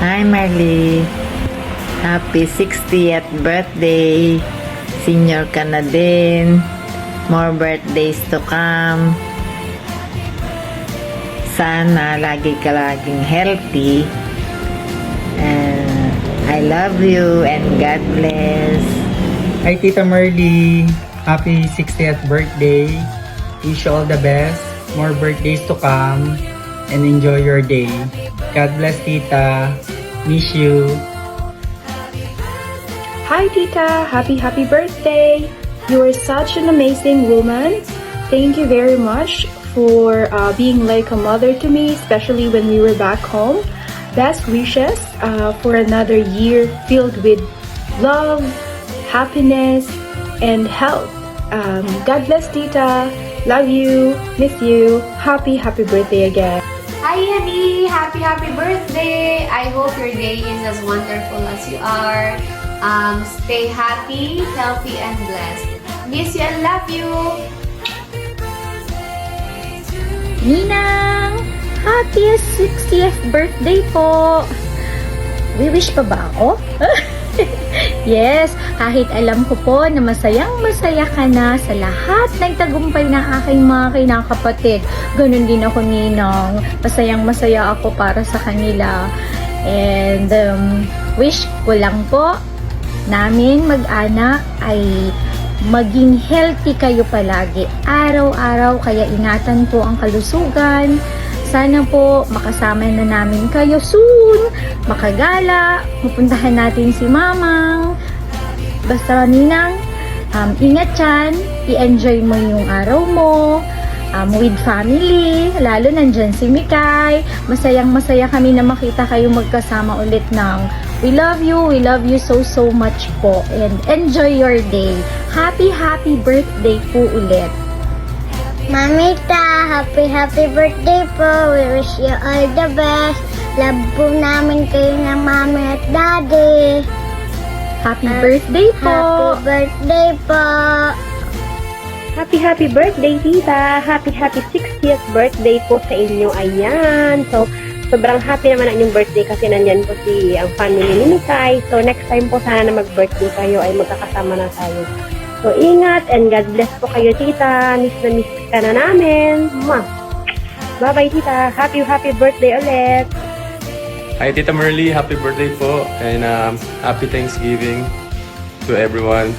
Hi Marley, happy 60th birthday. Senior ka na din. More birthdays to come. Sana laging healthy. And I love you and God bless. Hi Tita Marley, happy 60th birthday. Wish you all the best. More birthdays to come. And enjoy your day. God bless Tita. Miss you. Hi Tita, happy birthday! You are such an amazing woman. Thank you very much for being like a mother to me, especially when we were back home. Best wishes for another year filled with love, happiness, and health. God bless Tita. Love you, miss you. Happy birthday again. Hi, honey! Happy birthday! I hope your day is as wonderful as you are. Stay happy, healthy, and blessed. Miss you and love you! Ninang! Happy 60th birthday po! Wish pa ba ako? Yes, kahit alam ko po na masayang-masaya ka na sa lahat ng tagumpay ng aking mga kinakapatid. Ganon din ako, Ninang. Masayang-masaya ako para sa kanila. And wish ko lang po namin mag-anak ay maging healthy kayo palagi. Araw-araw, kaya ingatan po ang kalusugan. Sana po makasama na namin kayo soon, makagala, pupuntahan natin si Mamang. Basta Ninang, ingat yan, i-enjoy mo yung araw mo, with family, lalo nandyan si Mikay. Masayang-masaya kami na makita kayo magkasama ulit ng we love you so much po, and enjoy your day. Happy birthday po ulit. Mamita, happy birthday po. We wish you all the best. Love po namin kayo ng mami at daddy. Happy birthday po. Happy birthday po. Happy birthday, Tita! Happy 60th birthday po sa inyo. Ayan. So, sobrang happy naman ang inyong birthday kasi nandyan po ang family ni Mikay. So, next time po sana na mag-birthday kayo ay magkakasama na tayo. So, ingat and God bless po kayo, Tita. Miss na miss ka na namin. Bye-bye, Tita. Happy birthday ulit. Hi Tita Marley, happy birthday po and happy Thanksgiving to everyone.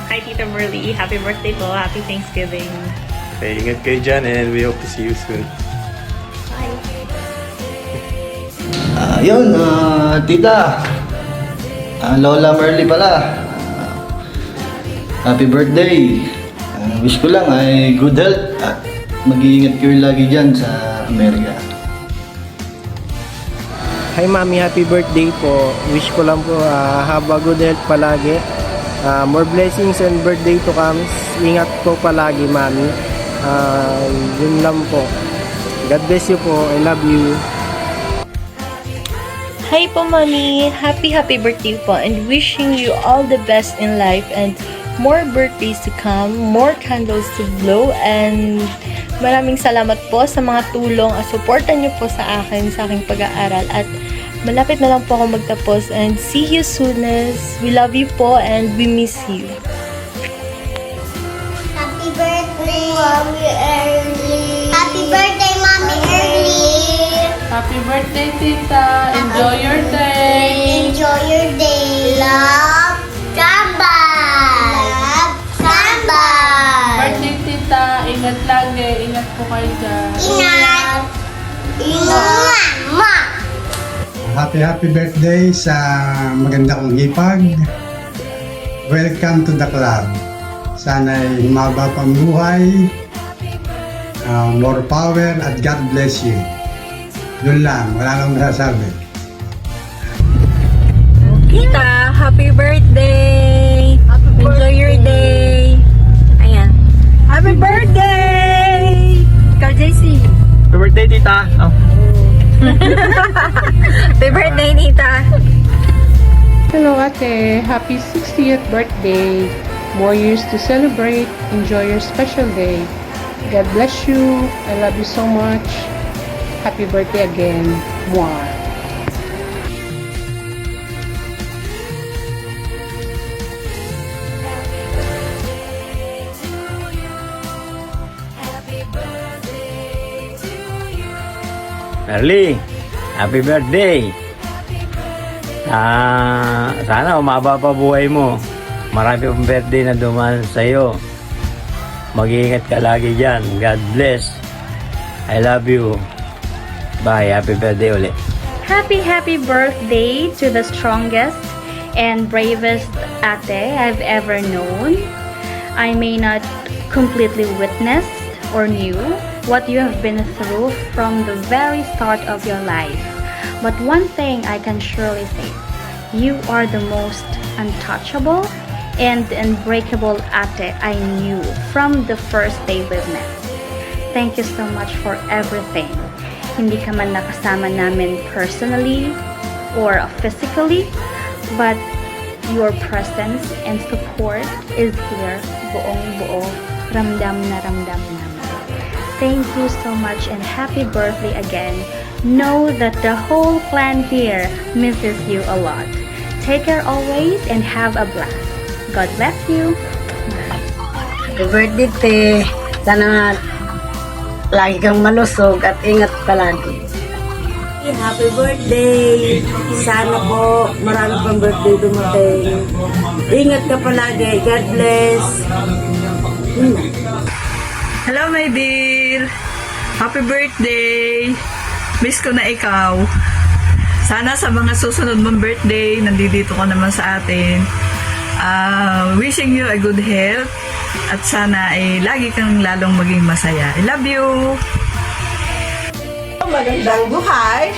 Hi Tita Marley, happy birthday po, happy Thanksgiving. Okay, ingat kayo dyan and we hope to see you soon. Yun, Tita. Lola Marley pala. Happy birthday. Wish ko lang ay good health at mag-iingat kayo lagi dyan sa Amerika. Hi Mami, happy birthday po. Wish ko lang po have a good health palagi. More blessings and birthday to come. Ingat po palagi, Mami. Yun lang po. God bless you po. I love you. Hi po Mami, happy birthday po and wishing you all the best in life and more birthdays to come, more candles to blow, and maraming salamat po sa mga tulong at suporta niyo po sa akin, sa aking pag-aaral, at malapit na lang po ako magtapos, and see you soonest. We love you po and we miss you. Happy birthday, Mommy Early. Happy birthday, Mommy Early. Happy birthday, Tita. Enjoy your day. Enjoy your day. Love, Samba. Love, Samba. Birthday, Tita. Ingat lagi. Ingat po kayo dyan. Ingat. Ingat. Ma. Happy birthday sa maganda kong hipag. Welcome to the club. Sana'y humaba pang buhay, more power, at God bless you. Yun lang, wala nang masasabi. Tita, happy birthday! Enjoy your day! Ayan. Happy birthday! Ikaw, JC. Happy birthday, Tita. Happy birthday, Tita. Hello, Ate. Happy 60th birthday. More years to celebrate. Enjoy your special day. God bless you. I love you so much. Happy birthday again. Mwah. Merly, happy birthday! Sana umaba pa buhay mo. Marami pang birthday na dumaan sa'yo. Mag-iingat ka lagi dyan. God bless. I love you. Bye. Happy birthday ulit. Happy birthday to the strongest and bravest ate I've ever known. I may not completely witness or knew what you have been through from the very start of your life. But one thing I can surely say, you are the most untouchable and unbreakable ate I knew from the first day we've met. Thank you so much for everything. Hindi ka man nakasama namin personally or physically, but your presence and support is here, buong-buo, ramdam na ramdam namin. Thank you so much and happy birthday again. Know that the whole clan here misses you a lot. Take care always and have a blast. God bless you. Happy birthday, te. Sana lagi kang malusog at ingat palagi. Happy birthday! Sana po marami pang birthday dumating. Ingat ka palagi. God bless. Hello, my dear! Happy birthday! Miss ko na ikaw. Sana sa mga susunod mong birthday, nandito ka naman sa atin. Wishing you a good health at sana ay lagi kang lalong maging masaya. I love you! Magandang buhay!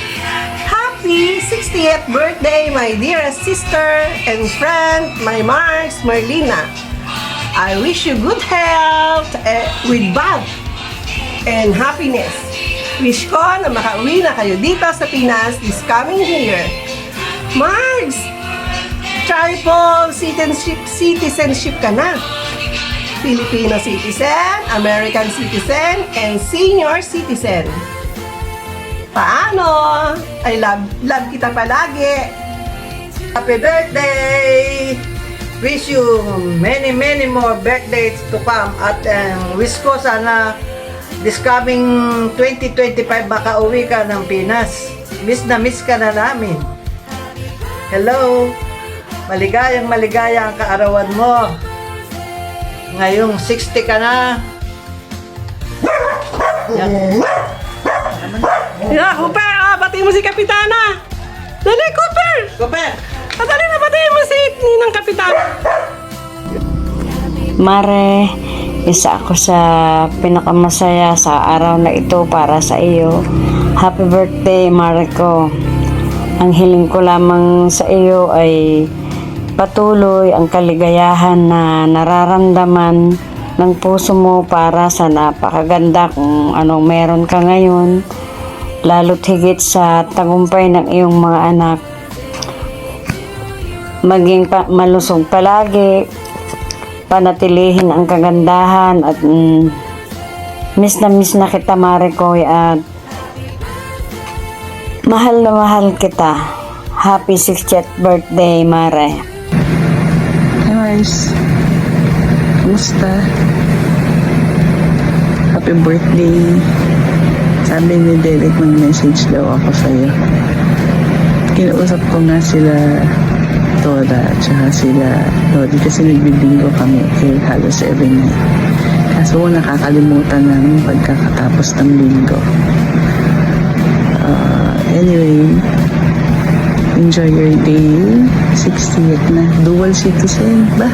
Happy 60th birthday, my dearest sister and friend, my Mars, Marlina. I wish you good health with love and happiness. Wish ko na makauwi na kayo dito sa Pinas this coming year. Mars! Triple citizenship ka na. Filipino citizen, American citizen, and senior citizen. Paano? I love kita palagi. Happy birthday! Wish you many more birthdays to come at wish ko sana this coming 2025 baka uwi ka ng Pinas. Miss ka na namin. Hello! Maligayang ang kaarawan mo. Ngayong 60 ka na. Cooper! Batiin mo si Kapitana! Dali, Cooper! Cooper! Dali na, batiin mo si Ninang Kapitana! Mare, isa ako sa pinakamasaya sa araw na ito para sa iyo. Happy birthday, Mare ko. Ang hiling ko lamang sa iyo ay patuloy ang kaligayahan na nararamdaman ng puso mo para sa napakaganda kung anong meron ka ngayon, lalo't higit sa tagumpay ng iyong mga anak. Maging malusog palagi, panatilihin ang kagandahan at miss na kita, Mare ko, at mahal na mahal kita. Happy 60th birthday, Mare. Hi Mars, kumusta? Happy birthday. Sabi ni Derek, mag-message daw ako sa'yo. Kinausap ko nga sila Toda at saka sila Lodi kasi nagbibingo kami halos every night. Kaso nakakalimutan namin pagkakatapos ng bingo. Anyway, enjoy your day. 60th na. Dual citizen ba?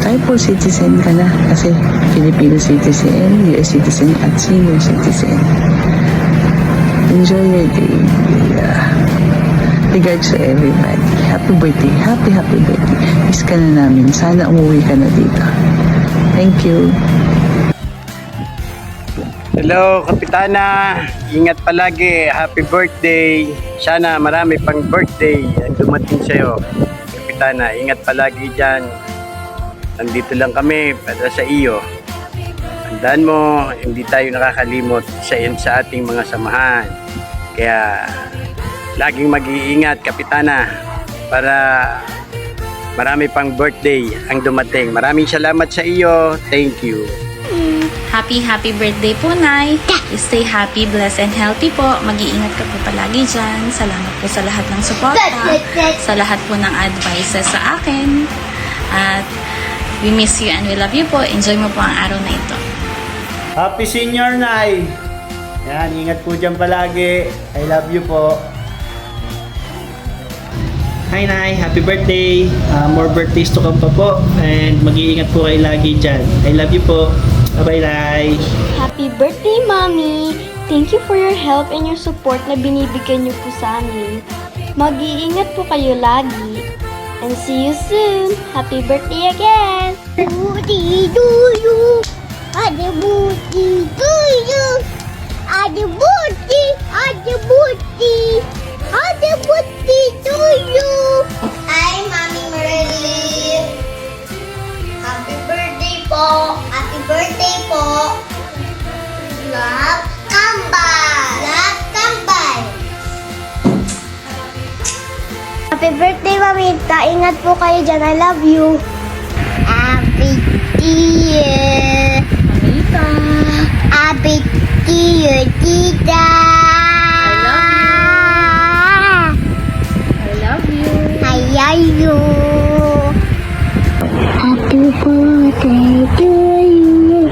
Triple citizen ka na. Kasi Filipino citizen, US citizen, at senior citizen. Enjoy your day. Regards to everybody. Happy birthday. Happy birthday. Miss ka na namin. Sana umuwi ka na dito. Thank you. Hello, Kapitana. Ingat palagi. Happy birthday. Sana marami pang birthday ang dumating sa'yo. Kapitana, ingat palagi dyan. Nandito lang kami para sa iyo. Tandaan mo, hindi tayo nakakalimot sa ating mga samahan. Kaya, laging mag-iingat, Kapitana, para marami pang birthday ang dumating. Maraming salamat sa iyo. Thank you. Happy birthday po, Nay. Stay happy, blessed, and healthy po. Mag-iingat ka po palagi dyan. Salamat po sa lahat ng suporta, sa lahat po ng advices sa akin. At we miss you and we love you po. Enjoy mo po ang araw na ito. Happy Senior Nay! Yan, ingat po dyan palagi. I love you po. Hi Nay, happy birthday! More birthdays to come pa po. And mag-iingat po kayo lagi dyan. I love you po. Bye-bye, Nay! Happy birthday, Mommy! Thank you for your help and your support na binibigyan niyo po sa amin. Mag-iingat po kayo lagi. And see you soon! Happy birthday again! Booty to you! Ade booty to you! Ade booty! Ade booty! Ade booty to you! Hi, Mami Merly! Happy birthday po! Happy birthday po! Love Kambal! Love Kambal! Happy birthday, Mamita! Ingat po kayo dyan. I love you! Happy dear! Mamita! Happy dear, Tita! I love you. I love you! Happy birthday to you!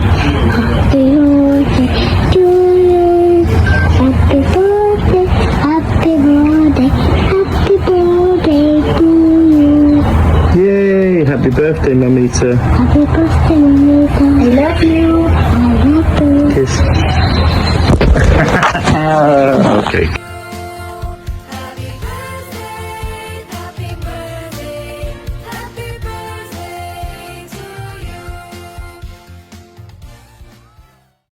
Happy birthday to you! Happy birthday! Happy birthday! Happy birthday to you! Yay! Happy birthday, Mamita! Happy birthday, Mamita! I love